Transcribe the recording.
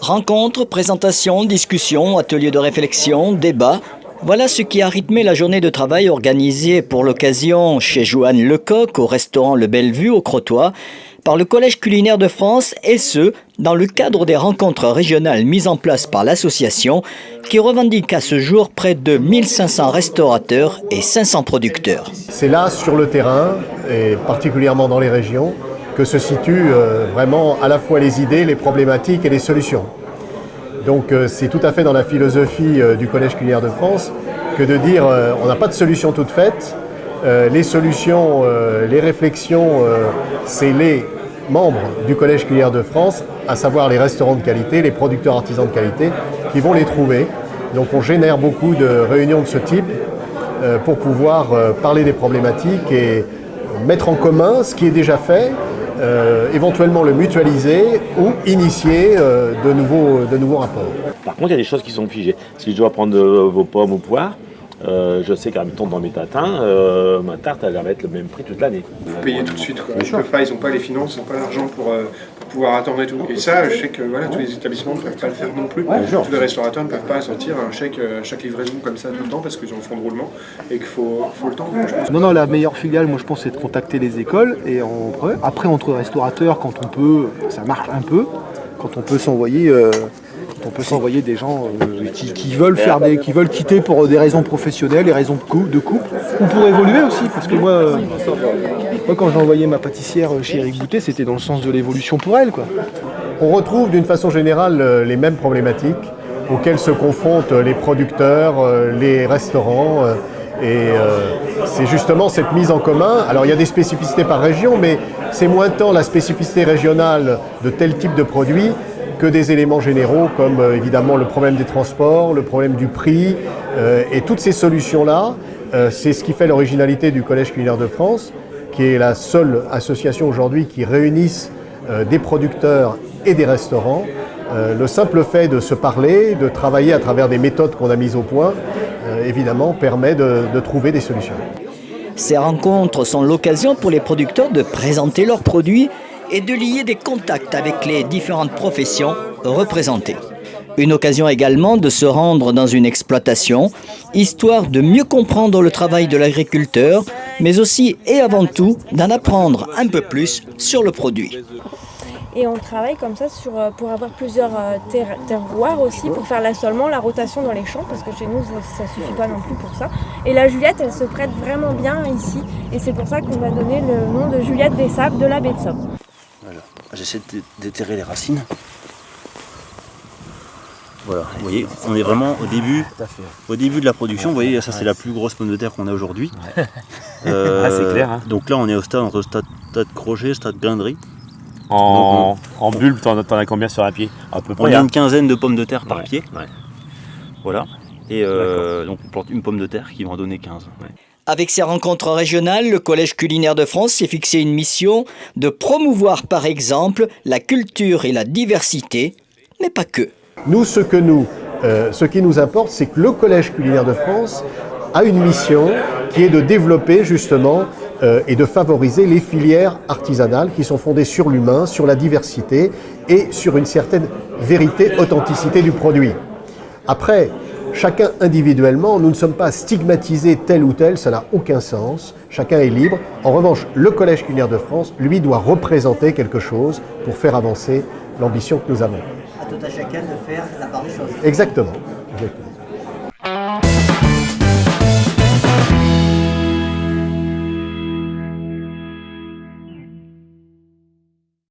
Rencontres, présentations, discussions, ateliers de réflexion, débats. Voilà ce qui a rythmé la journée de travail organisée pour l'occasion chez Joanne Lecoq au restaurant Le Bellevue au Crotoy par le Collège culinaire de France et ce, dans le cadre des rencontres régionales mises en place par l'association qui revendique à ce jour près de 1500 restaurateurs et 500 producteurs. C'est là, sur le terrain, et particulièrement dans les régions, que se situent vraiment à la fois les idées, les problématiques et les solutions. Donc c'est tout à fait dans la philosophie du Collège culinaire de France que de dire on n'a pas de solution toute faite, les solutions, les réflexions, c'est les membres du Collège culinaire de France, à savoir les restaurants de qualité, les producteurs artisans de qualité, qui vont les trouver. Donc on génère beaucoup de réunions de ce type pour pouvoir parler des problématiques et mettre en commun ce qui est déjà fait, éventuellement le mutualiser ou initier de nouveaux rapports. Par contre, il y a des choses qui sont figées. Si je dois prendre vos pommes ou poires, je sais qu'à mettons dans mes tatins, ma tarte elle va être le même prix toute l'année. Vous payez tout de suite, quoi. Ils peuvent pas, ils n'ont pas les finances, ils n'ont pas l'argent pour pouvoir attendre et tout. Et ça, je sais que voilà, tous les établissements ne peuvent pas le faire non plus. Tous les restaurateurs ne peuvent pas sortir un chèque à chaque livraison comme ça tout le temps parce qu'ils ont un fonds de roulement et qu'il faut le temps. Je pense. Non, la meilleure filiale, moi je pense, c'est de contacter les écoles et après entre restaurateurs, quand on peut, ça marche un peu, quand on peut s'envoyer. S'envoyer des gens qui veulent qui veulent quitter pour des raisons professionnelles, des raisons de couple, ou pour évoluer aussi, parce que moi quand j'ai envoyé ma pâtissière chez Eric Boutet, c'était dans le sens de l'évolution pour elle, quoi. On retrouve d'une façon générale les mêmes problématiques auxquelles se confrontent les producteurs, les restaurants, et c'est justement cette mise en commun. Alors il y a des spécificités par région, mais c'est moins tant la spécificité régionale de tel type de produit que des éléments généraux comme évidemment le problème des transports, le problème du prix, et toutes ces solutions-là, c'est ce qui fait l'originalité du Collège culinaire de France, qui est la seule association aujourd'hui qui réunisse des producteurs et des restaurants. Le simple fait de se parler, de travailler à travers des méthodes qu'on a mises au point, évidemment permet de trouver des solutions. Ces rencontres sont l'occasion pour les producteurs de présenter leurs produits et de lier des contacts avec les différentes professions représentées. Une occasion également de se rendre dans une exploitation, histoire de mieux comprendre le travail de l'agriculteur, mais aussi et avant tout d'en apprendre un peu plus sur le produit. Et on travaille comme ça pour avoir plusieurs terroirs aussi, pour faire l'assolement, la rotation dans les champs, parce que chez nous ça suffit pas non plus pour ça. Et la Juliette, elle se prête vraiment bien ici, et c'est pour ça qu'on va donner le nom de Juliette des Sables de la baie de Somme. Voilà. J'essaie d'éterrer les racines. Voilà, vous voyez, on est vraiment au début de la production. Vous voyez, ça c'est la plus grosse pomme de terre qu'on a aujourd'hui. C'est clair. Hein. Donc là, on est entre stade crochet, stade grainderie. En bulbe, t'en as combien sur un pied? À peu près. On a une quinzaine de pommes de terre par pied. Ouais. Voilà. Et donc on plante une pomme de terre qui va en donner 15. Ouais. Avec ces rencontres régionales, le Collège culinaire de France s'est fixé une mission de promouvoir par exemple la culture et la diversité, mais pas que. Nous, ce qui nous importe, c'est que le Collège culinaire de France a une mission qui est de développer justement et de favoriser les filières artisanales qui sont fondées sur l'humain, sur la diversité et sur une certaine vérité, authenticité du produit. Après, chacun individuellement, nous ne sommes pas stigmatisés tel ou tel, ça n'a aucun sens, chacun est libre. En revanche, le Collège culinaire de France, lui, doit représenter quelque chose pour faire avancer l'ambition que nous avons. À tout à chacun de faire la part des choses. Exactement.